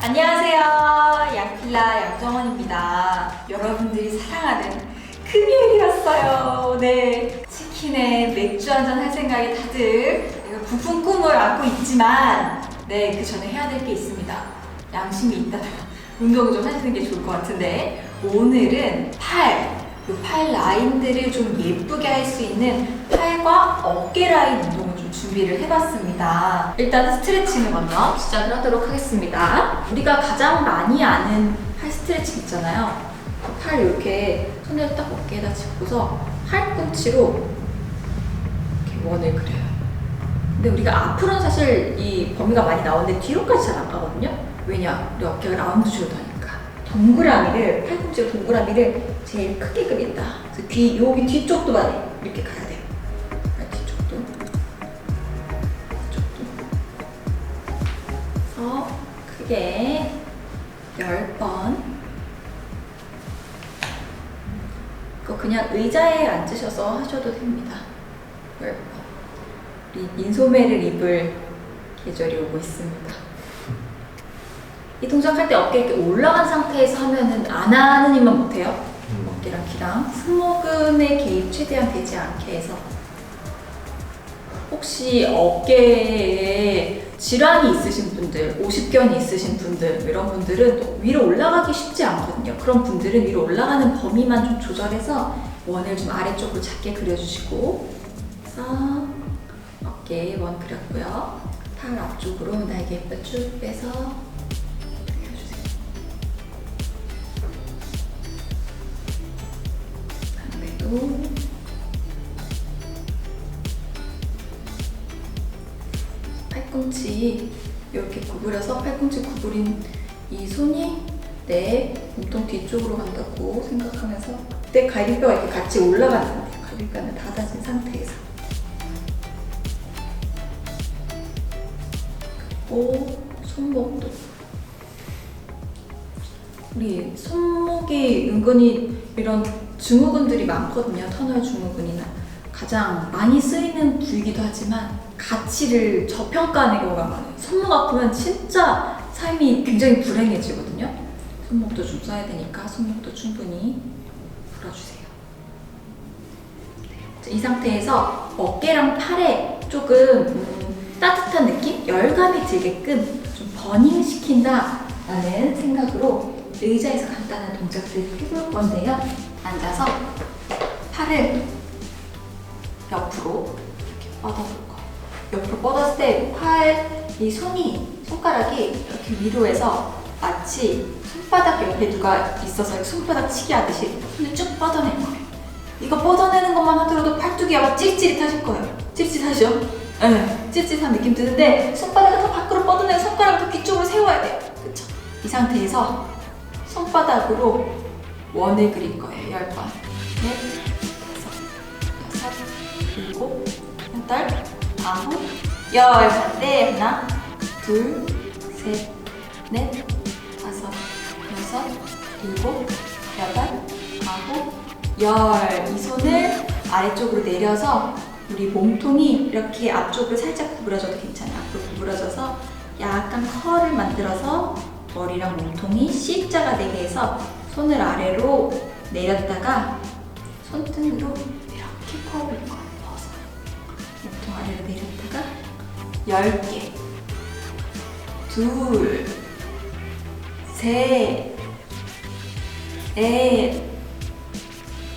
안녕하세요. 양필라 양정원입니다. 여러분들이 사랑하는 금요일이 왔어요. 네, 치킨에 맥주 한잔 할 생각에 다들 부푼 꿈을 안고 있지만 네, 그 전에 해야 될 게 있습니다. 양심이 있다면 운동을 좀 하시는 게 좋을 것 같은데 오늘은 팔 라인들을 좀 예쁘게 할 수 있는 팔과 어깨 라인 운동을 좀 준비를 해봤습니다. 일단 스트레칭을 먼저 시작을 하도록 하겠습니다. 우리가 가장 많이 아는 팔 스트레칭 있잖아요. 팔 이렇게 손을 딱 어깨에다 짚고서 팔꿈치로 이렇게 원을 그려요. 근데 우리가 앞으로는 사실 이 범위가 많이 나오는데 뒤로까지 잘 안 가거든요. 왜냐? 우리 어깨가 라운드식으로 다니까. 동그라미를, 팔꿈치로 동그라미를 제일 크게 그린다. 그래서 여기 뒤쪽도 많이 이렇게 가야 돼요. 뒤쪽도. 그래서 크게 10번. 그거 그냥 의자에 앉으셔서 하셔도 됩니다. 10번. 우리 인소매를 입을 계절이 오고 있습니다. 이 동작 할 때 어깨 이렇게 올라간 상태에서 하면은 안 하는 힘만 못해요. 어깨랑 귀랑 승모근의 개입 최대한 되지 않게 해서. 혹시 어깨에 질환이 있으신 분들, 오십견이 있으신 분들 이런 분들은 또 위로 올라가기 쉽지 않거든요. 그런 분들은 위로 올라가는 범위만 좀 조절해서 원을 좀 아래쪽으로 작게 그려주시고 그래서 어깨에 원 그렸고요. 팔 앞쪽으로 날개 쭉 빼서 팔꿈치 이렇게 구부려서 팔꿈치 구부린 이 손이 내 몸통 뒤쪽으로 간다고 생각하면서 그때 갈비뼈가 이렇게 같이 올라가는 상태예요. 갈비뼈는 닫아진 상태에서 그리고 손목도 우리 손목이 은근히 이런 증후군들이 많거든요. 터널 증후군이나 가장 많이 쓰이는 부위이기도 하지만 가치를 저평가하는 경우가 많아요. 손목 아프면 진짜 삶이 굉장히 불행해지거든요. 손목도 좀 써야 되니까 손목도 충분히 풀어주세요. 이 상태에서 어깨랑 팔에 조금 따뜻한 느낌? 열감이 들게끔 좀 버닝시킨다라는 생각으로 의자에서 간단한 동작들을 해볼 건데요. 앉아서 팔을 옆으로 이렇게 뻗어볼 거예요. 옆으로 뻗었을 때 이 손가락이 이렇게 위로 해서 마치 손바닥 옆에 누가 있어서 손바닥 치기 하듯이 손을 쭉 뻗어낼 거예요. 이거 뻗어내는 것만 하더라도 팔뚝이 아마 찌릿찌릿하실 거예요. 찌릿찌릿하죠? 네, 찌릿찌릿한 느낌 드는데 손바닥을 더 밖으로 뻗어내고 손가락을 더 뒤쪽으로 세워야 돼요. 그쵸? 이 상태에서 손바닥으로 원을 그릴 거예요. 10번. 4, 5, 6, 7, 8, 9, 10번. 네, 하나, 둘, 셋, 넷, 다섯, 여섯, 일곱, 여덟, 아홉, 열. 이 손을 아래쪽으로 내려서 우리 몸통이 이렇게 앞쪽을 살짝 구부러져도 괜찮아요. 앞으로 구부러져서 약간 컬을 만들어서 머리랑 몸통이 C자가 되게 해서 손을 아래로 내렸다가 손등으로 이렇게 퍼올 거예요. 퍼서 몸통 아래로 내렸다가 10개 둘, 셋, 넷,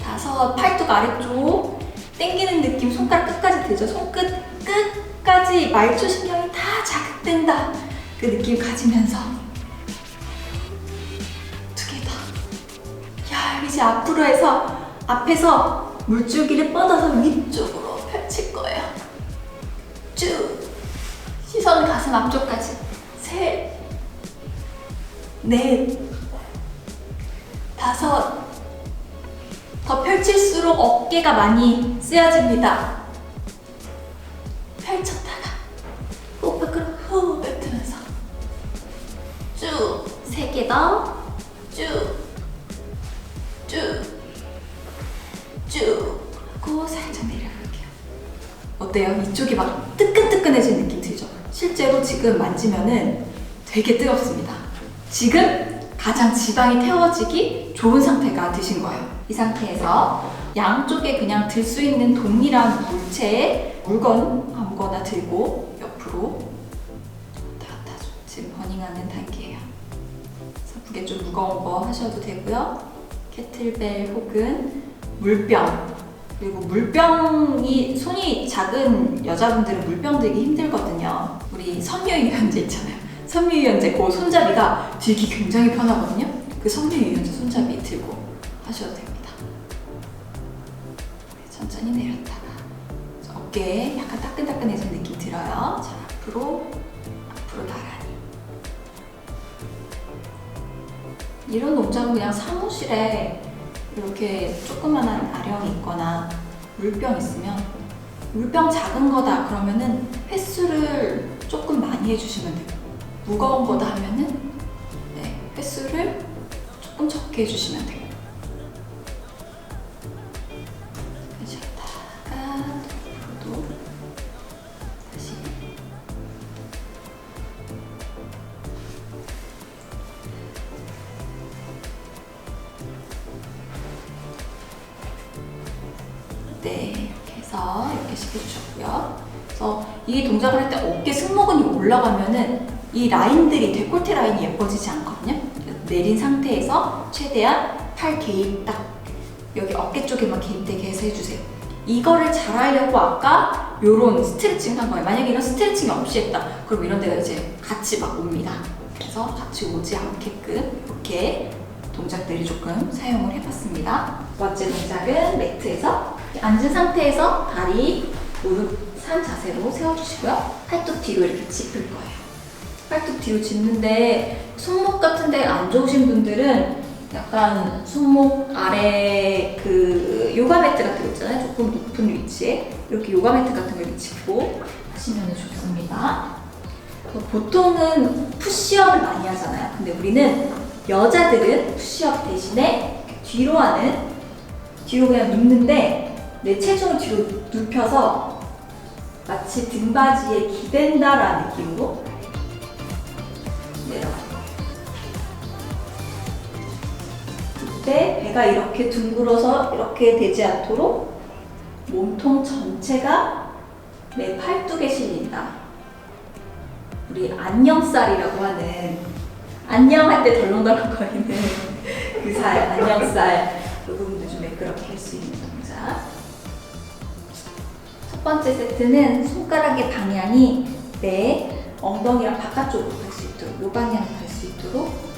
다섯. 팔뚝 아래쪽 당기는 느낌 손가락 끝까지 되죠. 손끝 끝까지 말초신경이 다 자극된다. 그 느낌 가지면서 이제 앞으로 해서 앞에서 물줄기를 뻗어서 위쪽으로 펼칠 거예요. 쭉 시선 가슴 앞쪽까지. 셋, 넷, 다섯. 더 펼칠수록 어깨가 많이 쓰여집니다. 펼쳤다가 호 밖으로 후 뱉으면서 쭉. 3개 더. 쭉. 쭉. 쭉 하고 살짝 내려볼게요. 어때요? 이쪽이 막 뜨끈뜨끈해진 느낌 들죠? 실제로 지금 만지면은 되게 뜨겁습니다. 지금 가장 지방이 태워지기 좋은 상태가 되신 거예요. 이 상태에서 양쪽에 그냥 들 수 있는 동일한 물체에 물건 아무거나 들고 옆으로 다 지금 버닝하는 단계예요. 그래서 무게 좀 무거운 거 하셔도 되고요. 캐틀벨 혹은 물병, 그리고 물병이 손이 작은 여자분들은 물병 들기 힘들거든요. 우리 섬유유연제 있잖아요. 섬유유연제 그 손잡이가 들기 굉장히 편하거든요. 그 섬유유연제 손잡이 들고 하셔도 됩니다. 천천히 내렸다가 어깨에 약간 따끈따끈해진 느낌 들어요. 자, 앞으로 나란히. 이런 동작은 그냥 사무실에 이렇게 조그만한 아령이 있거나 물병 있으면, 물병 작은 거다 그러면은 횟수를 조금 많이 해주시면 돼요. 무거운 거다 하면은 횟수를 조금 적게 해주시면 돼요. 해줬다가 앞으로도 다시. 네, 이렇게 해서 이렇게 시켜주셨고요. 그래서 이 동작을 할 때 어깨 승모근이 올라가면은 이 라인들이, 데콜테 라인이 예뻐지지 않거든요. 내린 상태에서 최대한 팔 개입 딱 여기 어깨 쪽에만 개입되게 해서 해주세요. 이거를 잘 하려고 아까 요런 스트레칭 한 거예요. 만약에 이런 스트레칭이 없이 했다, 그럼 이런 데가 이제 같이 막 옵니다. 그래서 같이 오지 않게끔 이렇게 동작들을 조금 사용을 해봤습니다. 두 번째 동작은 매트에서 앉은 상태에서 다리, 무릎 산 자세로 세워주시고요. 팔뚝 뒤로 이렇게 짚을 거예요. 팔뚝 뒤로 짚는데 손목 같은 데 안 좋으신 분들은 약간 손목 아래 그 요가 매트 같은 거 있잖아요. 조금 높은 위치에 이렇게 요가 매트 같은 거 이렇게 짚고 하시면 좋습니다. 보통은 푸시업을 많이 하잖아요. 근데 우리는 여자들은 푸시업 대신에 뒤로 그냥 눕는데 내 체중을 뒤로 눕혀서 마치 등받이에 기댄다라는 느낌으로 내려가요. 그때 배가 이렇게 둥글어서 이렇게 되지 않도록 몸통 전체가 내 팔뚝에 실린다. 우리 안녕살이라고 하는, 안녕할 때 덜렁덜렁거리는 그 살, 안녕살, 그 부분도 좀 매끄럽게 할 수 있는 동작. 첫 번째 세트는 손가락의 방향이 내 엉덩이랑 바깥쪽으로 갈 수 있도록, 이 방향으로 갈 수 있도록.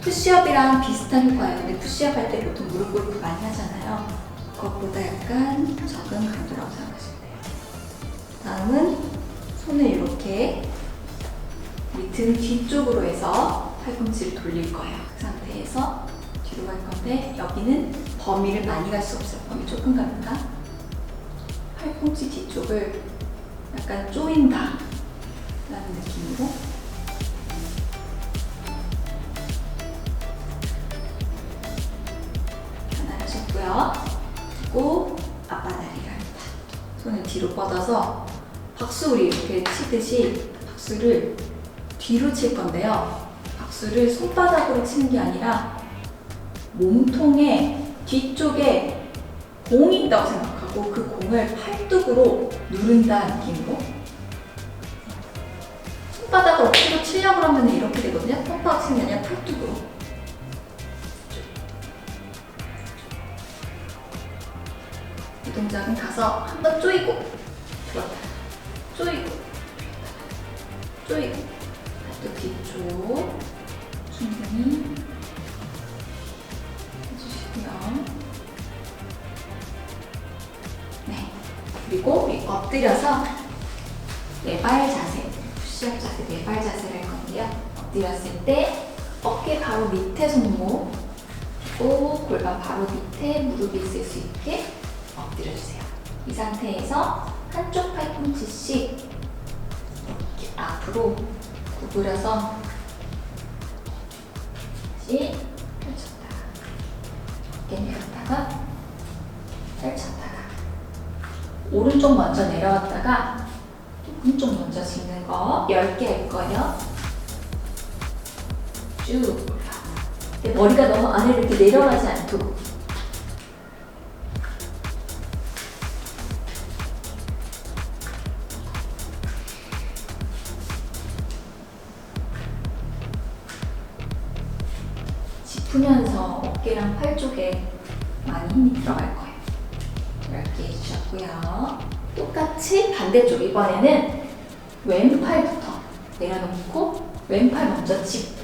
푸시업이랑 비슷한 효과예요. 근데 푸시업 할 때 보통 무릎 꿇고 많이 하잖아요. 그것보다 약간 적은 강도라고 생각하시면 돼요. 다음은 손을 이렇게 우리 등 뒤쪽으로 해서 팔꿈치를 돌릴 거예요. 그 상태에서 뒤로 갈 건데 여기는 범위를 많이 갈 수 없어요. 범위 조금 갑니다. 팔꿈치 뒤쪽을 약간 조인다 라는 느낌으로 하셨고요. 그리고 앞바다리를 합니다. 손을 뒤로 뻗어서 박수, 우리 이렇게 치듯이 박수를 뒤로 칠 건데요. 박수를 손바닥으로 치는 게 아니라 몸통의 뒤쪽에 공이 있다고 생각하고 그 공을 팔뚝으로 누른다 느낌으로. 손바닥을 억지로 치려고 하면 이렇게 되거든요. 손바닥 치는 게 아니라 팔뚝으로. 이 동작은 가서 한번 조이고 들었다, 조이고 또 뒤쪽 충분히 해주시고요. 네, 그리고 우리 엎드려서 네발 자세, 푸시업 자세, 네발 자세를 할 건데요. 엎드렸을 때 어깨 바로 밑에 손목, 또 골반 바로 밑에 무릎이 있을 수 있게 엎드려주세요. 이 상태에서 한쪽 팔꿈치씩 이렇게 앞으로 구부려서 다시 펼쳤다, 어깨 내렸다. 펼쳤다가 펼쳤다가 오른쪽 먼저 내려왔다가 오른쪽 먼저 짚는 거 10개 할 거예요. 쭉 올라. 머리가 너무 아래로 이렇게 내려가지 않도록. 짚으면서 어깨랑 팔 쪽에 많이 힘이 들어갈 거예요. 이렇게 해주셨고요. 똑같이 반대쪽 이번에는 왼팔부터 내려놓고 왼팔 먼저 짚고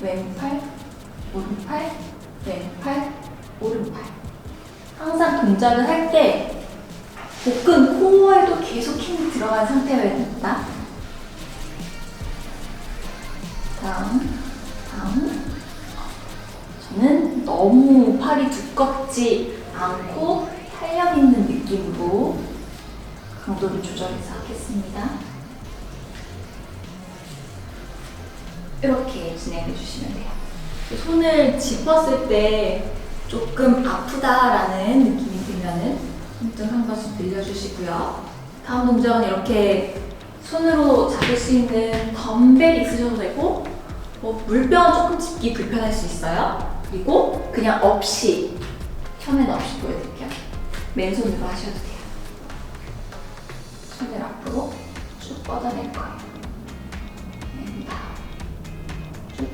왼팔, 오른팔, 왼팔, 오른팔. 항상 동작을 할 때 복근, 코어에도 계속 힘이 들어간 상태여야 됩니다. 다음. 저는 너무 팔이 두껍지 않고 탄력 있는 느낌으로 강도를 조절해서 하겠습니다. 이렇게 진행해 주시면 돼요. 손을 짚었을 때 조금 아프다라는 느낌이 들면은 손등 한 번씩 늘려주시고요. 다음 동작은 이렇게 손으로 잡을 수 있는 덤벨이 있으셔도 되고 물병은 조금 짚기 불편할 수 있어요. 그리고 그냥 없이 펴면 없이 보여드릴게요. 맨손으로 하셔도 돼요. 손을 앞으로 쭉 뻗어낼 거예요. 쭉.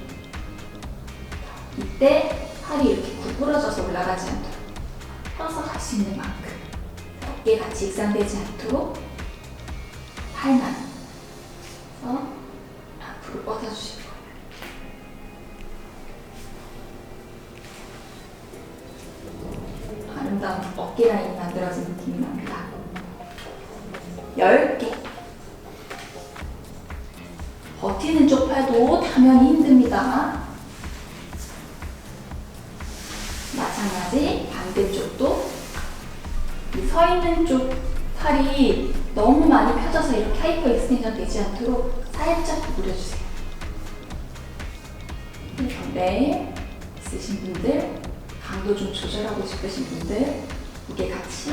이때 팔이 이렇게 구부러져서 올라가지 않도록 펴서 갈 수 있는 만큼 어깨 같이 익상되지 않도록 팔만 앞으로 뻗어주시고 아름다운 어깨 라인이 만들어진 느낌이 납니다. 10개. 버티는 쪽 팔도 당연히 힘듭니다. 마찬가지 반대쪽도 이 서 있는 쪽 팔이 너무 많이 펴져서 이렇게 하이퍼 익스텐션 되지 않도록 살짝 구부려주세요. 덤벨 있으신 분들, 강도 좀 조절하고 싶으신 분들 무게 같이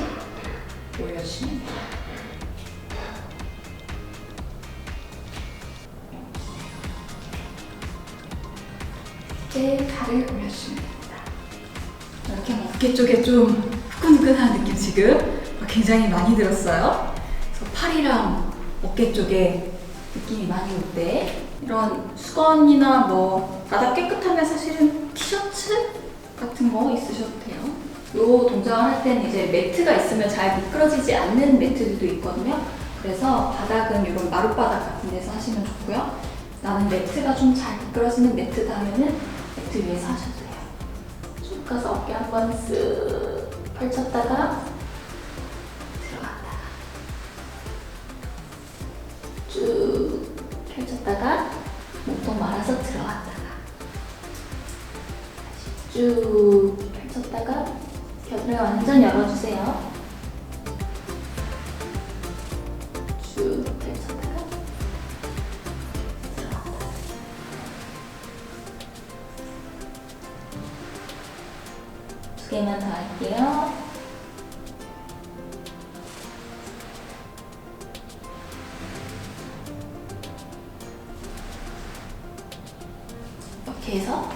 올려주시면 돼요. 이제 팔을 올려주시면 됩니다. 이렇게 어깨 쪽에 좀 후끈후끈한 느낌 지금 굉장히 많이 들었어요. 그래서 팔이랑 어깨 쪽에 느낌이 많이 올 때 이런 수건이나 뭐 바닥 깨끗하면 사실은 티셔츠 같은 거 있으셔도 돼요. 이 동작을 할 때는 이제 매트가 있으면 잘 미끄러지지 않는 매트들도 있거든요. 그래서 바닥은 이런 마룻바닥 같은 데서 하시면 좋고요. 나는 매트가 좀 잘 미끄러지는 매트다 하면은 매트 위에서 하셔도 돼요. 쭉 가서 어깨 한번 쓱 펼쳤다가 들어갔다가 쭉 펼쳤다가 몸통 말아서 들어갔다가 쭉 펼쳤다가 겨드랑이 완전 열어주세요. 쭉 펼쳤다가 들어갔다가 두 개만 더 할게요. 이렇게 해서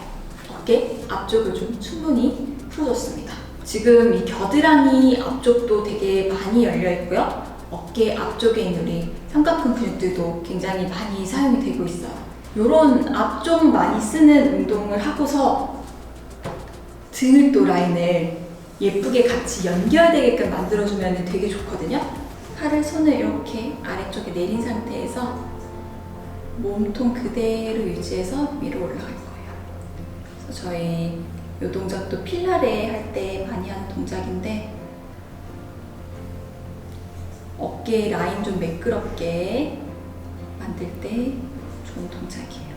어깨 앞쪽을 좀 충분히 풀어줬습니다. 지금 이 겨드랑이 앞쪽도 되게 많이 열려 있고요. 어깨 앞쪽에 있는 우리 삼각근 근육들도 굉장히 많이 사용이 되고 있어요. 이런 앞쪽 많이 쓰는 운동을 하고서 등을 라인을 예쁘게 같이 연결되게끔 만들어주면 되게 좋거든요. 손을 이렇게 아래쪽에 내린 상태에서 몸통 그대로 유지해서 위로 올라갈 거예요. 그래서 저희 이 동작도 필라레 할 때 많이 하는 동작인데 어깨 라인 좀 매끄럽게 만들 때 좋은 동작이에요.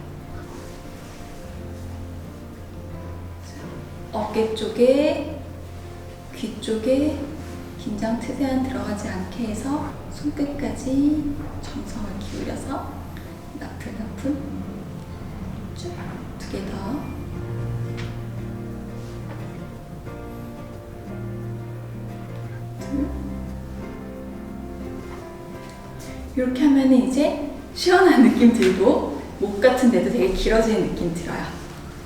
어깨 쪽에, 귀 쪽에 긴장 최대한 들어가지 않게 해서 손끝까지 정성을 기울여서 나풀나풀 쭉 2개 더. 이렇게 하면 이제 시원한 느낌 들고 목 같은 데도 되게 길어지는 느낌 들어요.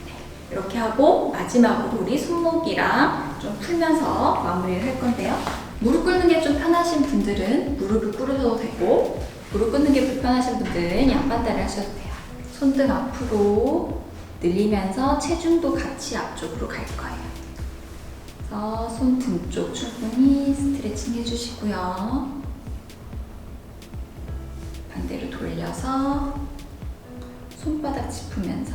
네, 이렇게 하고 마지막으로 우리 손목이랑 좀 풀면서 마무리를 할 건데요. 무릎 꿇는 게 좀 편하신 분들은 무릎을 꿇으셔도 되고, 무릎 꿇는 게 불편하신 분들은 양반다리 하셔도 돼요. 손등 앞으로 늘리면서 체중도 같이 앞쪽으로 갈 거예요. 그래서 손등 쪽 충분히 스트레칭 해주시고요. 반대로 돌려서 손바닥 짚으면서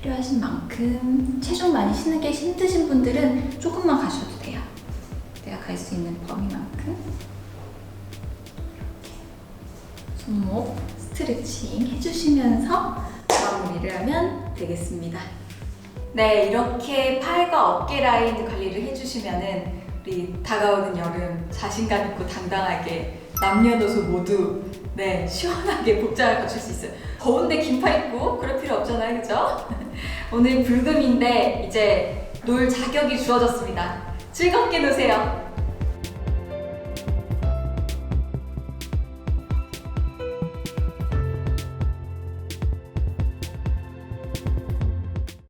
필요하신 만큼 체중 많이 실는 게 힘드신 분들은 조금만 가셔도 돼요. 내가 갈 수 있는 범위만큼 손목 스트레칭 해주시면서 마무리를 하면 되겠습니다. 네, 이렇게 팔과 어깨 라인 관리를 해주시면은 우리 다가오는 여름 자신감 있고 당당하게 남녀노소 모두 네, 시원하게 복장을 갖출 수 있어요. 더운데 긴팔 입고 그럴 필요 없잖아요, 그죠? 오늘 불금인데 이제 놀 자격이 주어졌습니다. 즐겁게 노세요.